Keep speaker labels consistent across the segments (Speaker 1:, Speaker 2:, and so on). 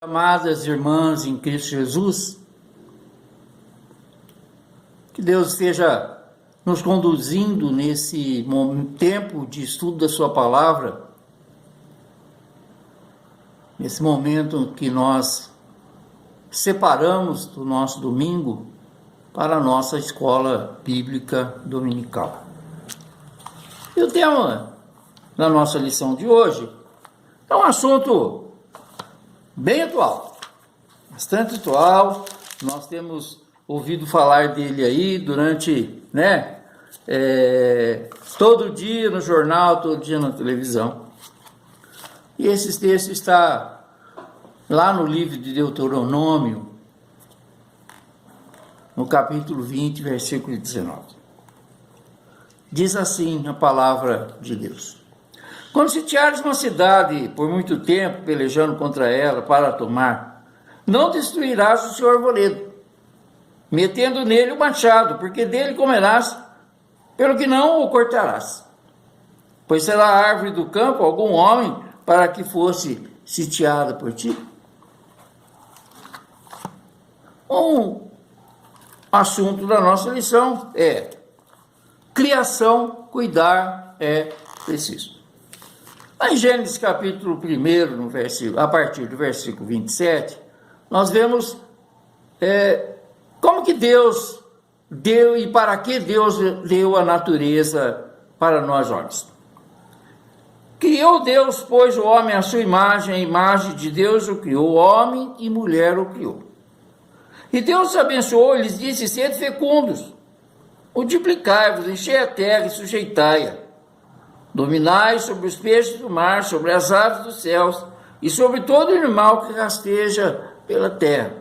Speaker 1: Amadas irmãs em Cristo Jesus, que Deus esteja nos conduzindo nesse tempo de estudo da sua palavra, nesse momento que nós separamos do nosso domingo para a nossa escola bíblica dominical. E o tema da nossa lição de hoje é um assunto bem atual, bastante atual. Nós temos ouvido falar dele aí durante, todo dia no jornal, todo dia na televisão. E esse texto está lá no livro de Deuteronômio, no capítulo 20, versículo 19. Diz assim a palavra de Deus: quando sitiares uma cidade por muito tempo, pelejando contra ela para a tomar, não destruirás o seu arvoredo, metendo nele o machado, porque dele comerás, pelo que não o cortarás. Pois será a árvore do campo algum homem para que fosse sitiada por ti. Um assunto da nossa lição é: criação, cuidar é preciso. Em Gênesis capítulo 1, a partir do versículo 27, nós vemos como que Deus deu e para que Deus deu a natureza para nós olhos. Criou Deus, pois, o homem à sua imagem, a imagem de Deus o criou, homem e mulher o criou. E Deus os abençoou e lhes disse: sede fecundos, multiplicai-vos, enchei a terra e sujeitai-a. Dominai sobre os peixes do mar, sobre as aves dos céus e sobre todo animal que rasteja pela terra.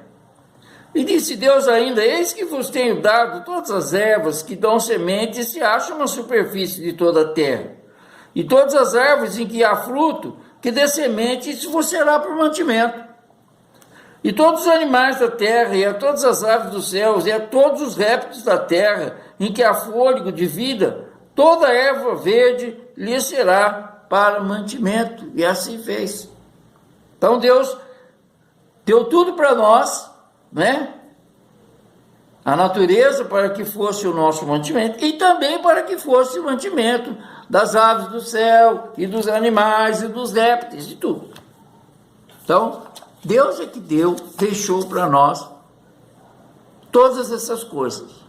Speaker 1: E disse Deus ainda: eis que vos tenho dado todas as ervas que dão semente e se acham na superfície de toda a terra, e todas as árvores em que há fruto, que dê semente, isso vos será por mantimento. E todos os animais da terra, e a todas as aves dos céus, e a todos os répteis da terra, em que há fôlego de vida, toda erva verde lhe será para mantimento. E assim fez. Então Deus deu tudo para nós, a natureza para que fosse o nosso mantimento, e também para que fosse o mantimento das aves do céu, e dos animais, e dos répteis, de tudo. Então, Deus é que deixou para nós todas essas coisas.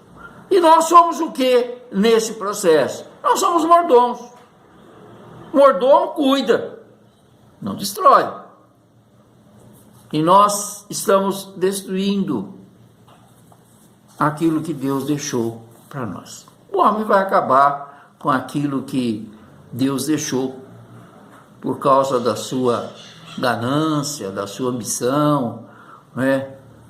Speaker 1: E nós somos o que nesse processo? Nós somos mordomos. Mordomo cuida, não destrói. E nós estamos destruindo aquilo que Deus deixou para nós. O homem vai acabar com aquilo que Deus deixou por causa da sua ganância, da sua ambição,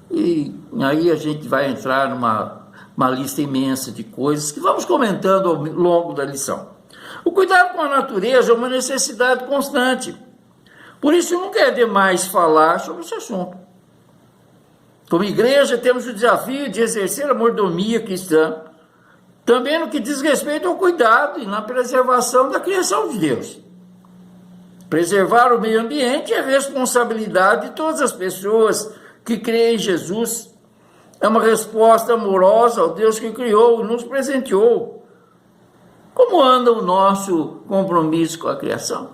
Speaker 1: E aí a gente vai entrar numa lista imensa de coisas que vamos comentando ao longo da lição. O cuidado com a natureza é uma necessidade constante. Por isso nunca é demais falar sobre esse assunto. Como igreja, temos o desafio de exercer a mordomia cristã, também no que diz respeito ao cuidado e na preservação da criação de Deus. Preservar o meio ambiente é responsabilidade de todas as pessoas que creem em Jesus. É uma resposta amorosa ao Deus que criou e nos presenteou. Como anda o nosso compromisso com a criação?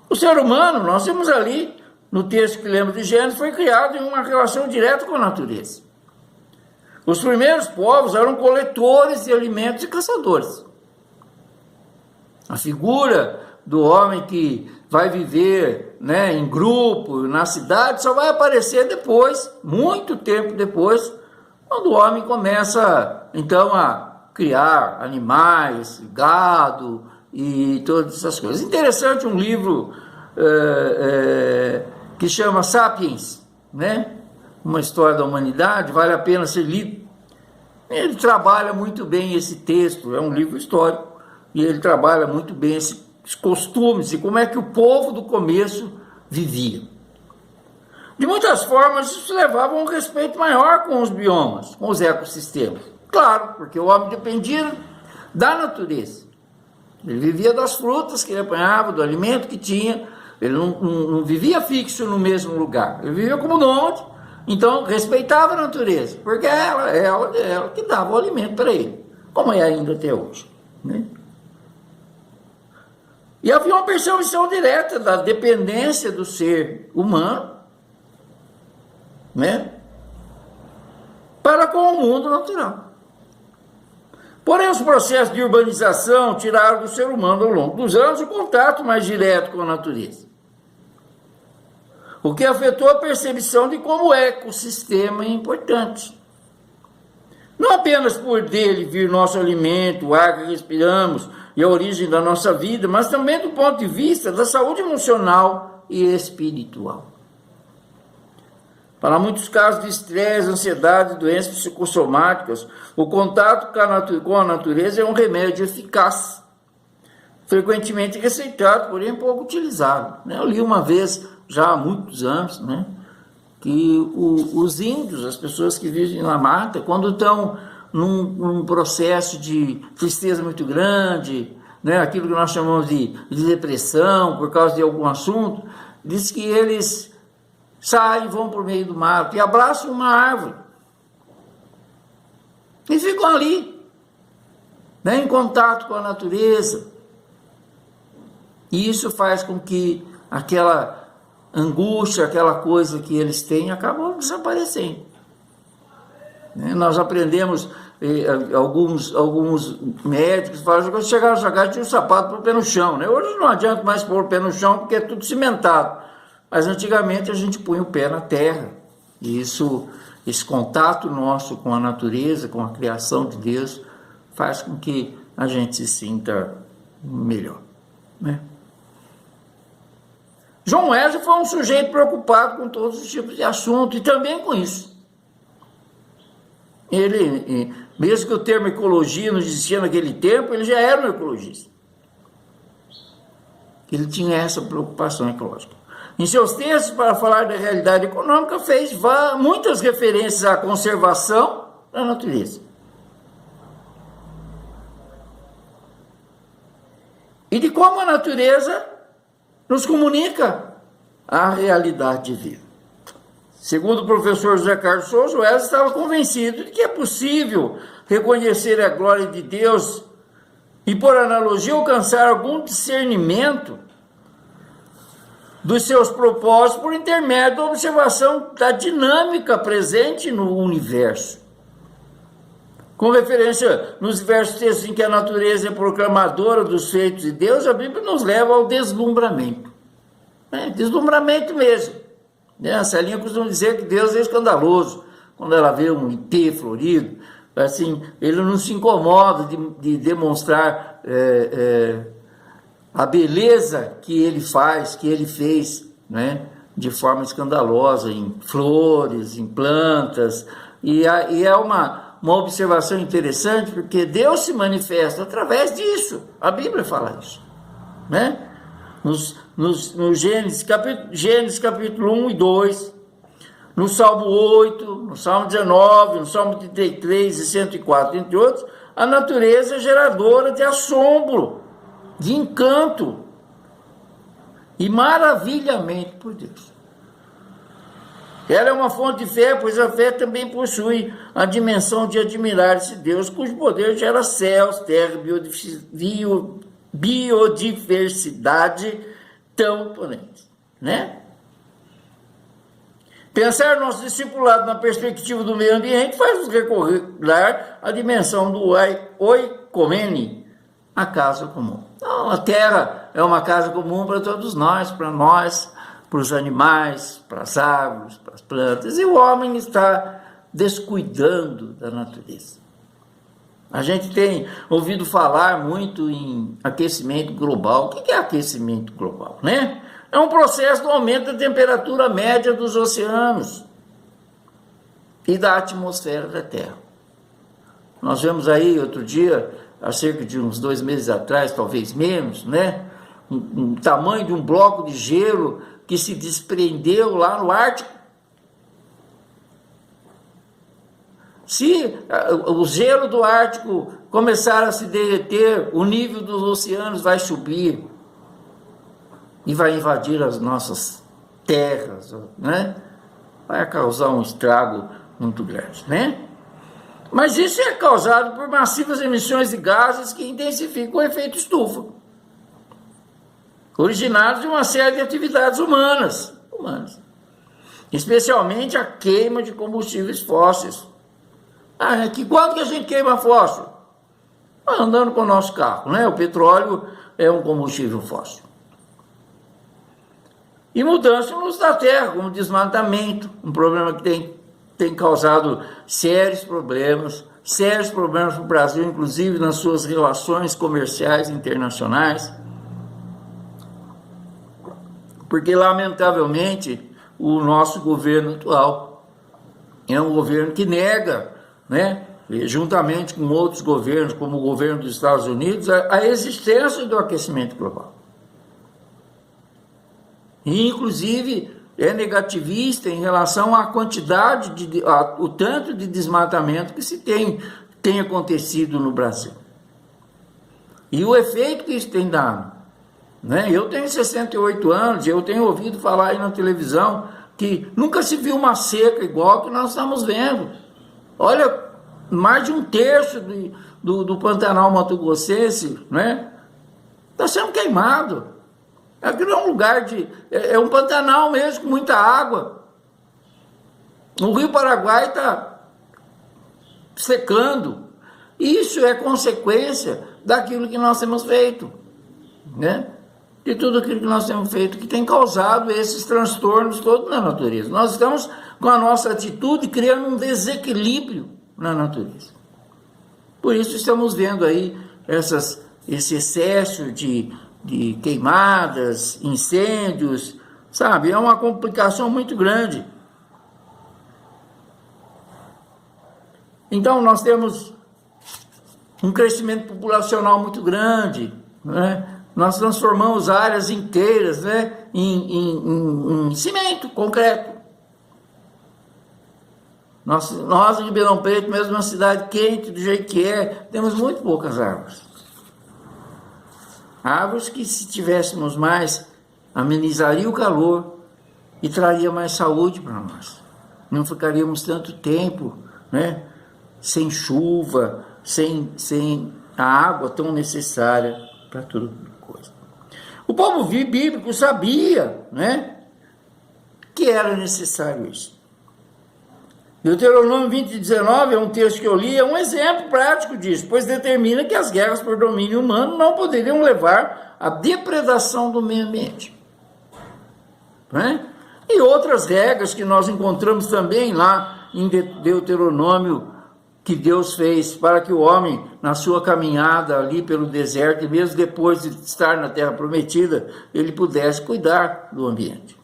Speaker 1: O ser humano, nós temos ali, no texto que lemos de Gênesis, foi criado em uma relação direta com a natureza. Os primeiros povos eram coletores de alimentos e caçadores. A figura do homem que vai viver em grupo, na cidade, só vai aparecer depois, muito tempo depois, quando o homem começa, então, a criar animais, gado e todas essas coisas. Interessante um livro que chama Sapiens, uma história da humanidade, vale a pena ser lido. Ele trabalha muito bem esse texto, é um livro histórico, e ele trabalha muito bem esses costumes e como é que o povo do começo vivia. De muitas formas, isso levava a um respeito maior com os biomas, com os ecossistemas. Claro, porque o homem dependia da natureza. Ele vivia das frutas que ele apanhava, do alimento que tinha, Ele não vivia fixo no mesmo lugar, ele vivia como nômade, então respeitava a natureza, porque ela que dava o alimento para ele, como é ainda até hoje, né? E havia uma percepção direta da dependência do ser humano, né, para com o mundo natural. Porém, os processos de urbanização tiraram do ser humano ao longo dos anos o contato mais direto com a natureza, o que afetou a percepção de como o ecossistema é importante. Não apenas por dele vir nosso alimento, o ar que respiramos e a origem da nossa vida, mas também do ponto de vista da saúde emocional e espiritual. Para muitos casos de estresse, ansiedade, doenças psicossomáticas, o contato com a natureza é um remédio eficaz, frequentemente receitado, porém pouco utilizado. Eu li uma vez, já há muitos anos, que os índios, as pessoas que vivem na mata, quando estão num processo de tristeza muito grande, aquilo que nós chamamos de depressão por causa de algum assunto, diz que eles saem, vão por meio do mato e abraçam uma árvore e ficam ali, em contato com a natureza, e isso faz com que aquela angústia, aquela coisa que eles têm, acabam desaparecendo. Nós aprendemos, alguns médicos falam que quando chegaram a jogar, tinha um sapato para o pé no chão. Hoje não adianta mais pôr o pé no chão, porque é tudo cimentado. Mas antigamente a gente punha o pé na terra. E esse contato nosso com a natureza, com a criação de Deus, faz com que a gente se sinta melhor, João Wesley foi um sujeito preocupado com todos os tipos de assunto e também com isso. Ele, mesmo que o termo ecologia não existia naquele tempo, ele já era um ecologista. Ele tinha essa preocupação ecológica. Em seus textos, para falar da realidade econômica, fez muitas referências à conservação da natureza. E de como a natureza nos comunica a realidade divina. Segundo o professor José Carlos Souza, Wesley estava convencido de que é possível reconhecer a glória de Deus e, por analogia, alcançar algum discernimento dos seus propósitos por intermédio da observação da dinâmica presente no universo. Com referência nos diversos textos em que a natureza é proclamadora dos feitos de Deus, a Bíblia nos leva ao deslumbramento. Deslumbramento mesmo. A Celinha costuma dizer que Deus é escandaloso. Quando ela vê um ipê florido, assim, ele não se incomoda de demonstrar a beleza que ele faz, que ele fez, de forma escandalosa, em flores, em plantas. E é uma observação interessante, porque Deus se manifesta através disso. A Bíblia fala isso, no Gênesis capítulo 1 e 2, no Salmo 8, no Salmo 19, no Salmo 33 e 104, entre outros, a natureza é geradora de assombro, de encanto e maravilhamento por Deus. Ela é uma fonte de fé, pois a fé também possui a dimensão de admirar esse Deus, cujo poder gera céus, terra, biodiversidade tão imponente, Pensar nosso discipulado na perspectiva do meio ambiente faz-nos recordar a dimensão do oikomene, a casa comum. Então, a terra é uma casa comum para todos nós, para os animais, para as árvores, para as plantas, e o homem está descuidando da natureza. A gente tem ouvido falar muito em aquecimento global. O que é aquecimento global, É um processo do aumento da temperatura média dos oceanos e da atmosfera da Terra. Nós vemos aí outro dia, há cerca de uns 2 meses atrás, talvez menos, um tamanho de um bloco de gelo que se desprendeu lá no Ártico. Se o gelo do Ártico começar a se derreter, o nível dos oceanos vai subir. e vai invadir as nossas terras, né? Vai causar um estrago muito grande, né? Mas isso é causado por massivas emissões de gases que intensificam o efeito estufa, originados de uma série de atividades humanas, especialmente a queima de combustíveis fósseis. Quanto que a gente queima fóssil? Andando com o nosso carro, né? O petróleo é um combustível fóssil. E mudança no uso da terra, como desmatamento, um problema que tem causado sérios problemas para o Brasil, inclusive nas suas relações comerciais internacionais, porque lamentavelmente o nosso governo atual é um governo que nega, né, juntamente com outros governos, como o governo dos Estados Unidos, a existência do aquecimento global. E, inclusive, é negativista em relação à quantidade, o tanto de desmatamento que se tem acontecido no Brasil. E o efeito que isso tem dado, né? Eu tenho 68 anos, eu tenho ouvido falar aí na televisão que nunca se viu uma seca igual que nós estamos vendo. Olha, mais de um terço do Pantanal Mato-Grossense, né, está sendo queimado. Aquilo é um lugar é um Pantanal mesmo, com muita água. O Rio Paraguai está secando. Isso é consequência daquilo que nós temos feito, né? De tudo aquilo que nós temos feito, que tem causado esses transtornos todos na natureza. Nós estamos, com a nossa atitude, criando um desequilíbrio na natureza. Por isso estamos vendo aí esse excesso de queimadas, incêndios, sabe? É uma complicação muito grande. Então nós temos um crescimento populacional muito grande, né? Nós transformamos áreas inteiras, né, em cimento, concreto. Nós em Ribeirão Preto, mesmo uma cidade quente do jeito que é, temos muito poucas árvores. Árvores que, se tivéssemos mais, amenizaria o calor e traria mais saúde para nós. Não ficaríamos tanto tempo, né, sem chuva, sem a água tão necessária para tudo coisa. O povo bíblico sabia, né, que era necessário isso. Deuteronômio 20:19 é um texto que eu li, é um exemplo prático disso, pois determina que as guerras por domínio humano não poderiam levar à depredação do meio ambiente, né? E outras regras que nós encontramos também lá em Deuteronômio, que Deus fez para que o homem, na sua caminhada ali pelo deserto, e mesmo depois de estar na terra prometida, ele pudesse cuidar do ambiente.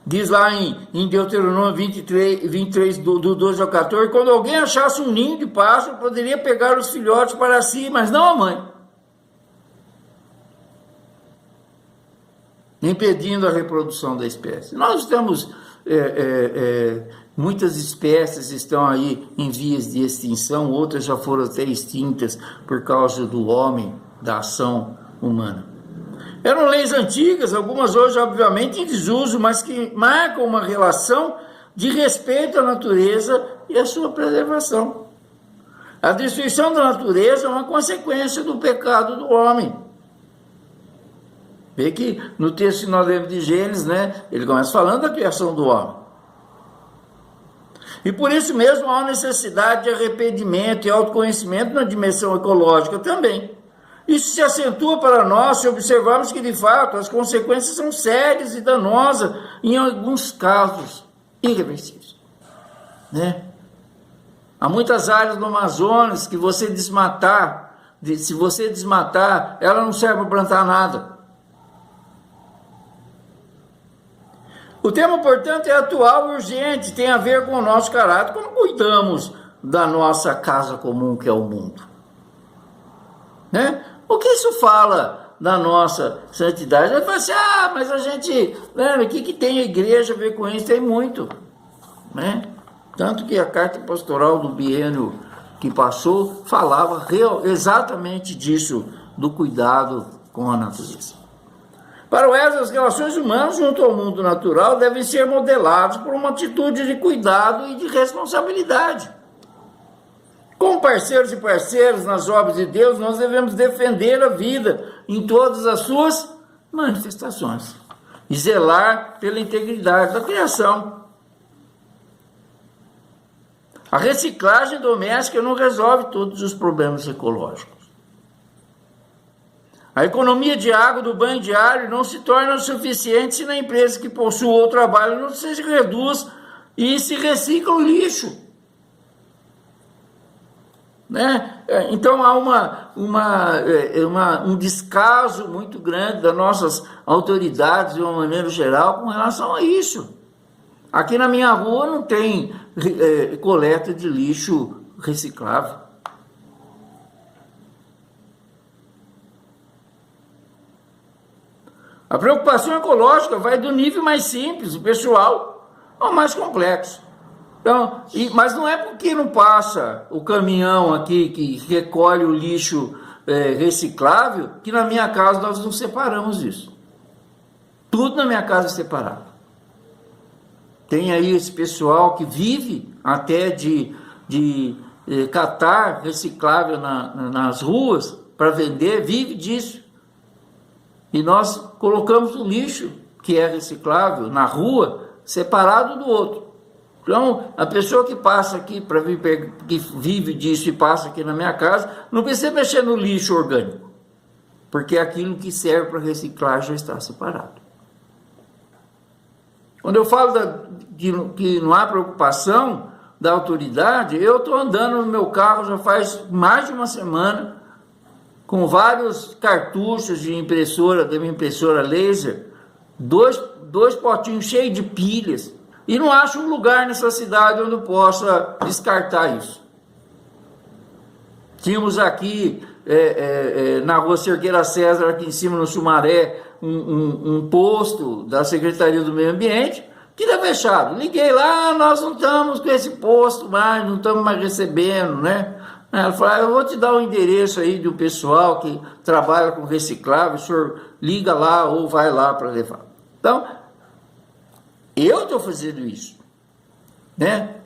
Speaker 1: Diz lá em Deuteronômio 23, do 12 ao 14, quando alguém achasse um ninho de pássaro, poderia pegar os filhotes para si, mas não a mãe, impedindo a reprodução da espécie. Nós estamos, muitas espécies estão aí em vias de extinção, outras já foram até extintas por causa do homem, da ação humana. Eram leis antigas, algumas hoje obviamente em desuso, mas que marcam uma relação de respeito à natureza e à sua preservação. A destruição da natureza é uma consequência do pecado do homem. Vê que no texto que nós lemos de Gênesis, né, ele começa falando da criação do homem. E por isso mesmo há necessidade de arrependimento e autoconhecimento na dimensão ecológica também. Isso se acentua para nós se observarmos que, de fato, as consequências são sérias e danosas, em alguns casos, irreversíveis, né? Há muitas áreas no Amazonas que você desmatar, se você desmatar, ela não serve para plantar nada. O tema, portanto, é atual e urgente, tem a ver com o nosso caráter, como cuidamos da nossa casa comum, que é o mundo, né? O que isso fala da nossa santidade? Vai falar assim, mas a gente, né, o que tem a igreja a ver com isso? Tem muito, né? Tanto que a carta pastoral do biênio que passou falava exatamente disso, do cuidado com a natureza. Para o Wesley, as relações humanas junto ao mundo natural devem ser modeladas por uma atitude de cuidado e de responsabilidade. Como parceiros e parceiras nas obras de Deus, nós devemos defender a vida em todas as suas manifestações e zelar pela integridade da criação. A reciclagem doméstica não resolve todos os problemas ecológicos. A economia de água do banho diário não se torna suficiente se na empresa que possua o trabalho não se reduz e se recicla o lixo. Né? Então há um descaso muito grande das nossas autoridades, de uma maneira geral, com relação a isso. Aqui na minha rua não tem coleta de lixo reciclável. A preocupação ecológica vai do nível mais simples, o pessoal, ao mais complexo. Então, mas não é porque não passa o caminhão aqui que recolhe o lixo reciclável que na minha casa nós não separamos isso. Tudo na minha casa é separado. Tem aí esse pessoal que vive até de catar reciclável nas ruas para vender, vive disso. E nós colocamos o lixo, que é reciclável, na rua, separado do outro. Então, a pessoa que passa aqui, que vive disso e passa aqui na minha casa, não precisa mexer no lixo orgânico, porque aquilo que serve para reciclar já está separado. Quando eu falo que não há preocupação da autoridade, eu estou andando no meu carro já faz mais de uma semana, com vários cartuchos de impressora, da minha impressora laser, dois potinhos cheios de pilhas, e não acho um lugar nessa cidade onde eu possa descartar isso. Tínhamos aqui, na rua Cerqueira César, aqui em cima no Sumaré, um posto da Secretaria do Meio Ambiente, que está fechado. Liguei lá, nós não estamos com esse posto mais, não estamos mais recebendo, né? Ela falou, eu vou te dar o endereço aí do pessoal que trabalha com reciclável, o senhor liga lá ou vai lá para levar. Então, eu estou fazendo isso, né?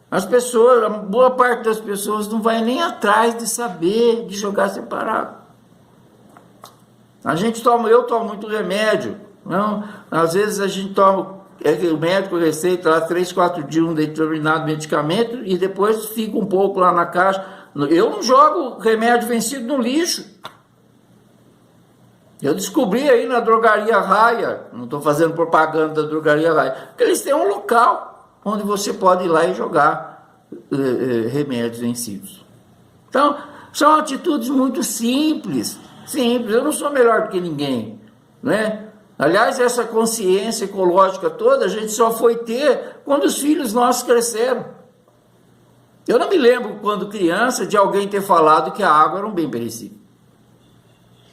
Speaker 1: As pessoas, a boa parte das pessoas não vai nem atrás de saber de jogar separado. Eu tomo muito remédio, não? Às vezes a gente toma, o médico receita lá 3, 4 dias um determinado medicamento e depois fica um pouco lá na caixa. Eu não jogo remédio vencido no lixo. Eu descobri aí na drogaria Raia, não estou fazendo propaganda da drogaria Raia, que eles têm um local onde você pode ir lá e jogar remédios vencidos. Então, são atitudes muito simples. Eu não sou melhor do que ninguém, né? Aliás, essa consciência ecológica toda a gente só foi ter quando os filhos nossos cresceram. Eu não me lembro, quando criança, de alguém ter falado que a água era um bem perecível.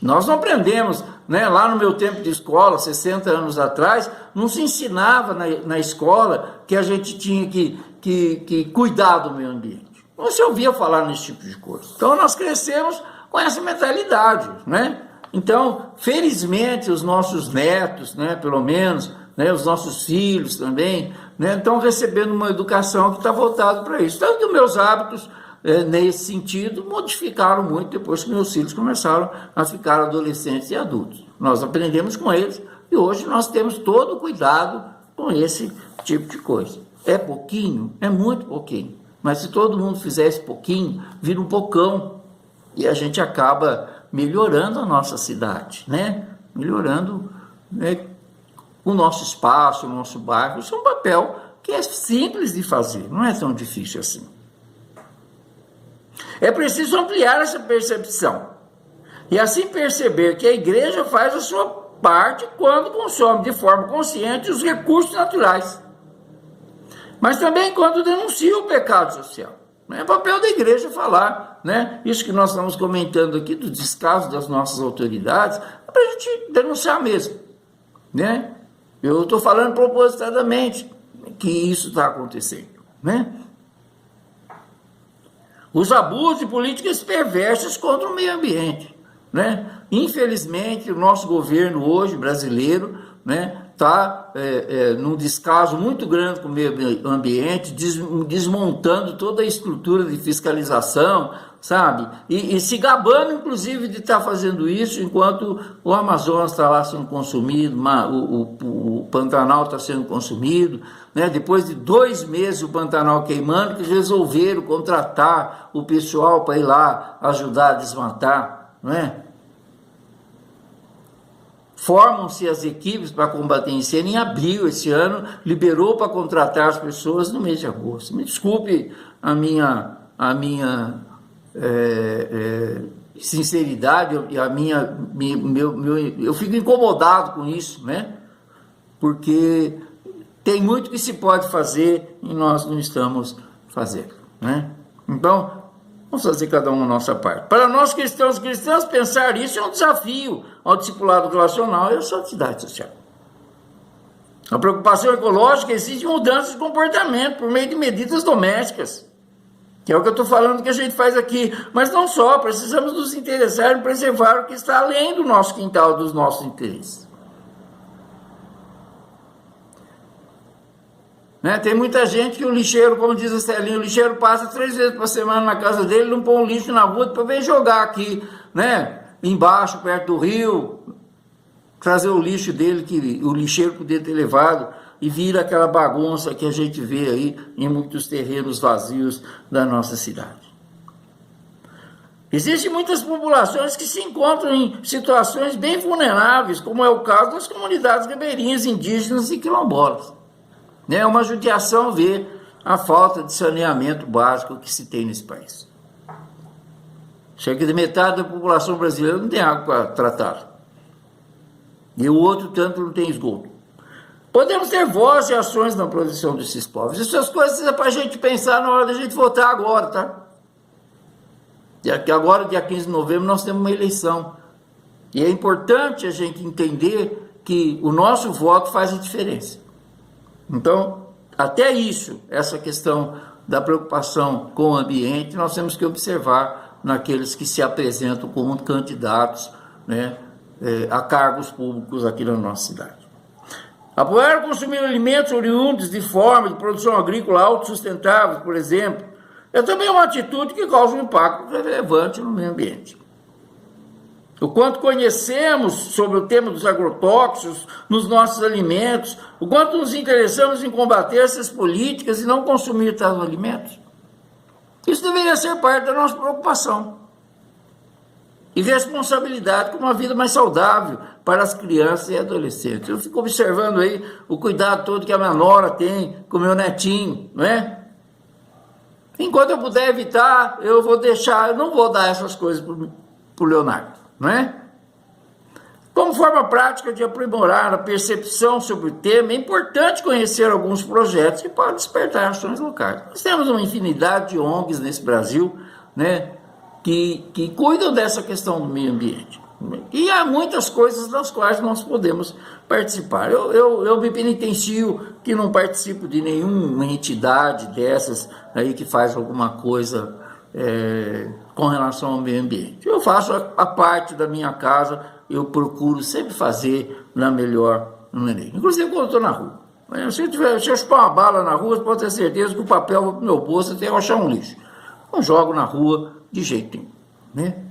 Speaker 1: Nós não aprendemos, né? Lá no meu tempo de escola, 60 anos atrás, não se ensinava na escola que a gente tinha que cuidar do meio ambiente. Não se ouvia falar nesse tipo de coisa. Então nós crescemos com essa mentalidade, né? Então, felizmente, os nossos netos, né, pelo menos, né, os nossos filhos também, né, estão recebendo uma educação que está voltada para isso. Tanto que meus hábitos, nesse sentido, modificaram muito depois que meus filhos começaram a ficar adolescentes e adultos. Nós aprendemos com eles e hoje nós temos todo o cuidado com esse tipo de coisa. É pouquinho? É muito pouquinho. Mas se todo mundo fizer esse pouquinho, vira um pocão. E a gente acaba melhorando a nossa cidade, né? Melhorando, né, o nosso espaço, o nosso bairro. Isso é um papel que é simples de fazer, não é tão difícil assim. É preciso ampliar essa percepção e assim perceber que a igreja faz a sua parte quando consome de forma consciente os recursos naturais, mas também quando denuncia o pecado social. É papel da igreja falar, né? Isso que nós estamos comentando aqui, do descaso das nossas autoridades, é para a gente denunciar mesmo, né? Eu estou falando propositadamente que isso está acontecendo, né? Os abusos de políticas perversas contra o meio ambiente. né? Infelizmente, o nosso governo hoje, brasileiro, né, está num descaso muito grande com o meio ambiente, desmontando toda a estrutura de fiscalização, sabe? E se gabando, inclusive, de estar fazendo isso, enquanto o Amazonas está lá sendo consumido, o Pantanal está sendo consumido, né? Depois de 2 meses o Pantanal queimando, que resolveram contratar o pessoal para ir lá ajudar a desmatar, não é? Formam-se as equipes para combater incêndio em abril esse ano, liberou para contratar as pessoas no mês de agosto. Me desculpe a minha sinceridade, eu fico incomodado com isso, né? Porque tem muito que se pode fazer e nós não estamos fazendo, né? Então, vamos fazer cada um a nossa parte. Para nós cristãos, pensar isso é um desafio ao discipulado relacional e à santidade social. A preocupação ecológica exige mudanças de comportamento por meio de medidas domésticas, que é o que eu estou falando que a gente faz aqui. Mas não só, precisamos nos interessar em preservar o que está além do nosso quintal, dos nossos interesses. Né? Tem muita gente que o lixeiro, como diz a Celinha, o lixeiro passa 3 vezes por semana na casa dele, não põe um lixo na rua para vir jogar aqui, né? Embaixo, perto do rio, trazer o lixo dele, que o lixeiro poderia ter levado, e vira aquela bagunça que a gente vê aí em muitos terrenos vazios da nossa cidade. Existem muitas populações que se encontram em situações bem vulneráveis, como é o caso das comunidades ribeirinhas, indígenas e quilombolas. É uma judiação ver a falta de saneamento básico que se tem nesse país. Chega de metade da população brasileira não tem água para tratar. E o outro tanto não tem esgoto. Podemos ter voz e ações na proteção desses povos. Essas coisas é para a gente pensar na hora da gente votar agora, tá? E agora, dia 15 de novembro, nós temos uma eleição. E é importante a gente entender que o nosso voto faz a diferença. Então, até isso, essa questão da preocupação com o ambiente, nós temos que observar naqueles que se apresentam como candidatos, né, a cargos públicos aqui na nossa cidade. Apoiar consumir alimentos oriundos de forma de produção agrícola autossustentável, por exemplo, é também uma atitude que causa um impacto relevante no meio ambiente. O quanto conhecemos sobre o tema dos agrotóxicos nos nossos alimentos, o quanto nos interessamos em combater essas políticas e não consumir tais alimentos. Isso deveria ser parte da nossa preocupação e responsabilidade com uma vida mais saudável para as crianças e adolescentes. Eu fico observando aí o cuidado todo que a minha nora tem com o meu netinho, não é? Enquanto eu puder evitar, eu não vou dar essas coisas para o Leonardo. Não é? Como forma prática de aprimorar a percepção sobre o tema, é importante conhecer alguns projetos que podem despertar ações locais. Nós temos uma infinidade de ONGs nesse Brasil, né, que cuidam dessa questão do meio ambiente. E há muitas coisas das quais nós podemos participar. Eu me penitencio que não participo de nenhuma entidade dessas aí que faz alguma coisa com relação ao meio ambiente. Eu faço a parte da minha casa, eu procuro sempre fazer na melhor maneira. Inclusive quando eu estou na rua. Se eu chupar uma bala na rua, você pode ter certeza que o papel vai para o meu bolso até eu achar um lixo. Não jogo na rua de jeito nenhum, né?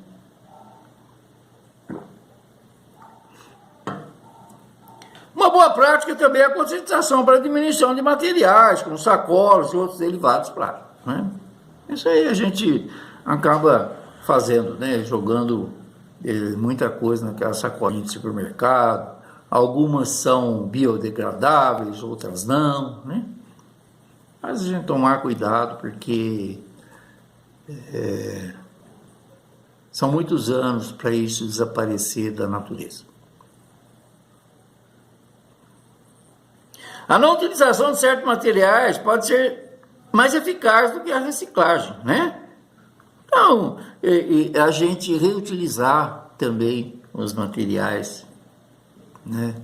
Speaker 1: Uma boa prática também é a conscientização para a diminuição de materiais, como sacolas e outros derivados plásticos, né? Isso aí a gente acaba fazendo, né? Jogando muita coisa naquela sacolinha de supermercado. Algumas são biodegradáveis, outras não, né? Mas a gente tomar cuidado, porque são muitos anos para isso desaparecer da natureza. A não utilização de certos materiais pode ser mais eficaz do que a reciclagem, né? Então, a gente reutilizar também os materiais, né?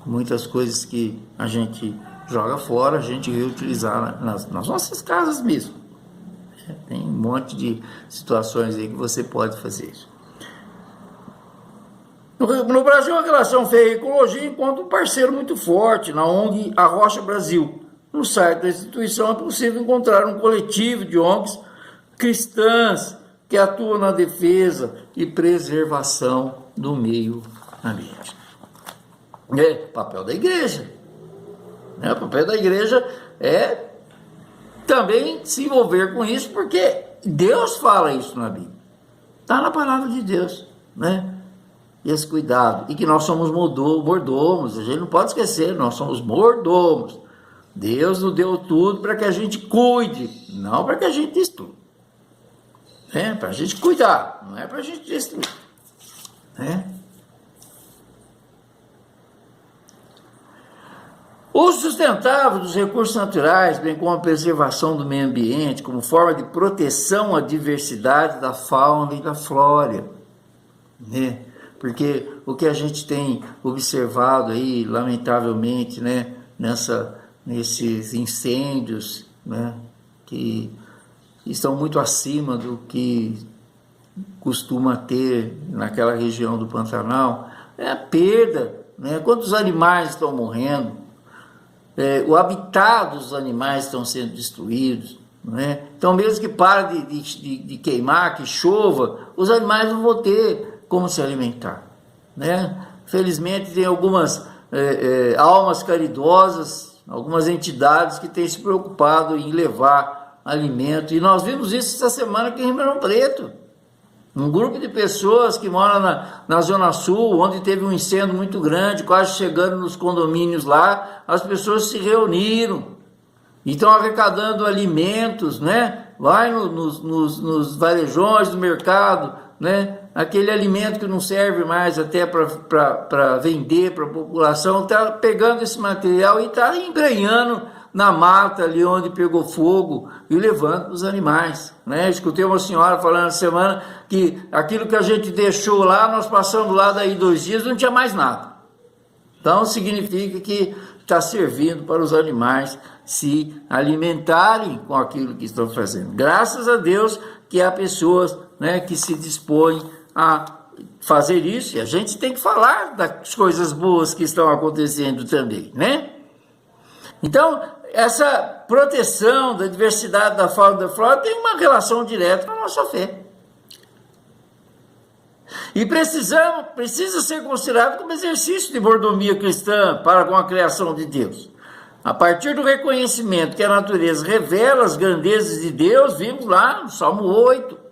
Speaker 1: Muitas coisas que a gente joga fora, a gente reutilizar nas nossas casas mesmo. Tem um monte de situações aí que você pode fazer isso. No Brasil, a relação Fé e Ecologia encontra um parceiro muito forte na ONG A Rocha Brasil. No site da instituição é possível encontrar um coletivo de ONGs cristãs que atuam na defesa e preservação do meio ambiente. É papel da igreja. O papel da igreja é também se envolver com isso, porque Deus fala isso na Bíblia. Está na palavra de Deus, né? Esse cuidado. E que nós somos mordomos, a gente não pode esquecer, nós somos mordomos. Deus nos deu tudo para que a gente cuide, não para que a gente destrua. É para a gente cuidar, não é para a gente destruir. O uso sustentável dos recursos naturais, bem como a preservação do meio ambiente, como forma de proteção à diversidade da fauna e da flora. Porque o que a gente tem observado aí, lamentavelmente, nesses incêndios, que estão muito acima do que costuma ter naquela região do Pantanal, é a perda, quantos animais estão morrendo, o habitat dos animais estão sendo destruídos, então mesmo que pare de queimar, que chova, os animais não vão ter como se alimentar, Felizmente tem algumas almas caridosas, algumas entidades que têm se preocupado em levar alimento, e nós vimos isso essa semana aqui em Ribeirão Preto. Um grupo de pessoas que moram na Zona Sul, onde teve um incêndio muito grande, quase chegando nos condomínios lá, as pessoas se reuniram e estão arrecadando alimentos, vai nos varejões do mercado, aquele alimento que não serve mais até para vender para a população, está pegando esse material e está embrenhando na mata ali onde pegou fogo e levando para os animais. Escutei uma senhora falando essa semana que aquilo que a gente deixou lá, nós passamos lá daí 2 dias, não tinha mais nada. Então significa que está servindo para os animais se alimentarem com aquilo que estão fazendo. Graças a Deus que há pessoas que se dispõem a fazer isso, e a gente tem que falar das coisas boas que estão acontecendo também, Então, essa proteção da diversidade da fauna e da flora tem uma relação direta com a nossa fé. E precisa ser considerado como exercício de mordomia cristã para com a criação de Deus. A partir do reconhecimento que a natureza revela as grandezas de Deus, vimos lá no Salmo 8.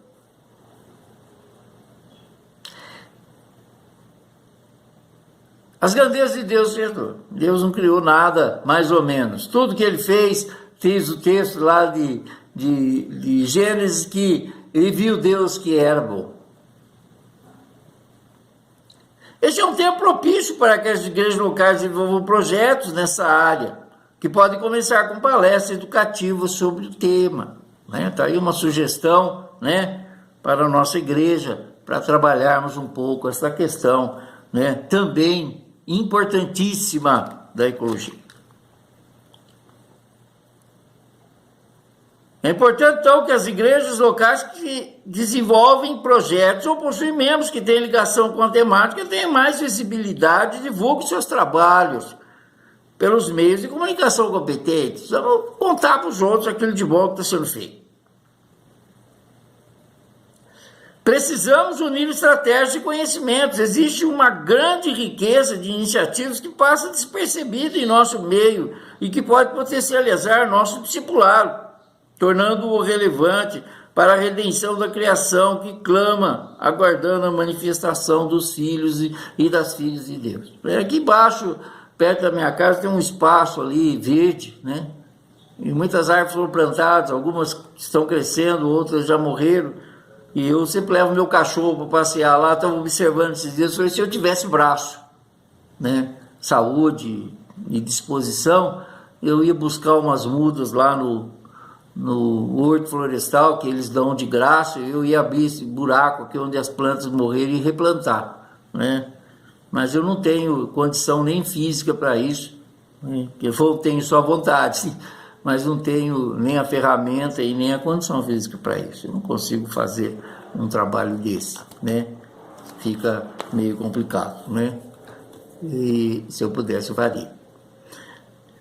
Speaker 1: As grandezas de Deus, Deus não criou nada, mais ou menos. Tudo que ele fez o texto lá de Gênesis, que ele viu Deus que era bom. Este é um tempo propício para que as igrejas locais desenvolvam projetos nessa área, que podem começar com palestras educativas sobre o tema. Está aí uma sugestão para a nossa igreja, para trabalharmos um pouco essa questão, também importantíssima da ecologia. É importante, então, que as igrejas locais que desenvolvem projetos ou possuem membros que têm ligação com a temática tenham mais visibilidade e divulguem seus trabalhos pelos meios de comunicação competentes. Vamos contar para os outros aquilo de bom que está sendo feito. Precisamos unir estratégias e conhecimentos. Existe uma grande riqueza de iniciativas que passa despercebida em nosso meio e que pode potencializar nosso discipulado, tornando-o relevante para a redenção da criação que clama, aguardando a manifestação dos filhos e das filhas de Deus. Aqui embaixo, perto da minha casa, tem um espaço ali verde, e muitas árvores foram plantadas, algumas estão crescendo, outras já morreram. E eu sempre levo meu cachorro para passear lá, estava observando esses dias, falei, se eu tivesse braço, saúde e disposição, eu ia buscar umas mudas lá no horto florestal, que eles dão de graça, eu ia abrir esse buraco aqui onde as plantas morreram e replantar, Mas eu não tenho condição nem física para isso, eu tenho só vontade, mas não tenho nem a ferramenta e nem a condição física para isso. Eu não consigo fazer um trabalho desse, fica meio complicado, né? E se eu pudesse, eu faria.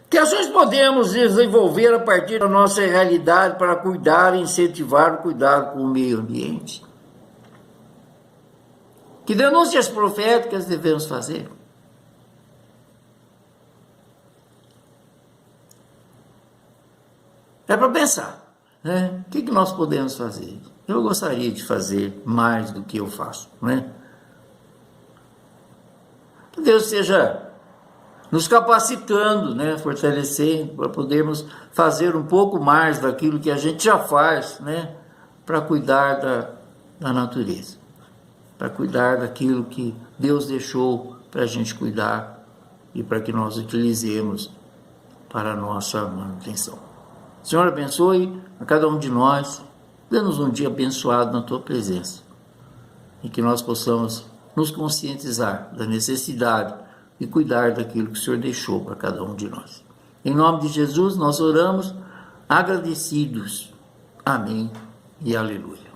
Speaker 1: Que ações podemos desenvolver a partir da nossa realidade para cuidar e incentivar o cuidado com o meio ambiente? Que denúncias proféticas devemos fazer? É para pensar, né? O que nós podemos fazer? Eu gostaria de fazer mais do que eu faço, né? Que Deus esteja nos capacitando, né? Fortalecendo, para podermos fazer um pouco mais daquilo que a gente já faz, né? Para cuidar da natureza, para cuidar daquilo que Deus deixou para a gente cuidar e para que nós utilizemos para a nossa manutenção. Senhor, abençoe a cada um de nós, dê-nos um dia abençoado na Tua presença e que nós possamos nos conscientizar da necessidade de cuidar daquilo que o Senhor deixou para cada um de nós. Em nome de Jesus, nós oramos agradecidos. Amém e aleluia.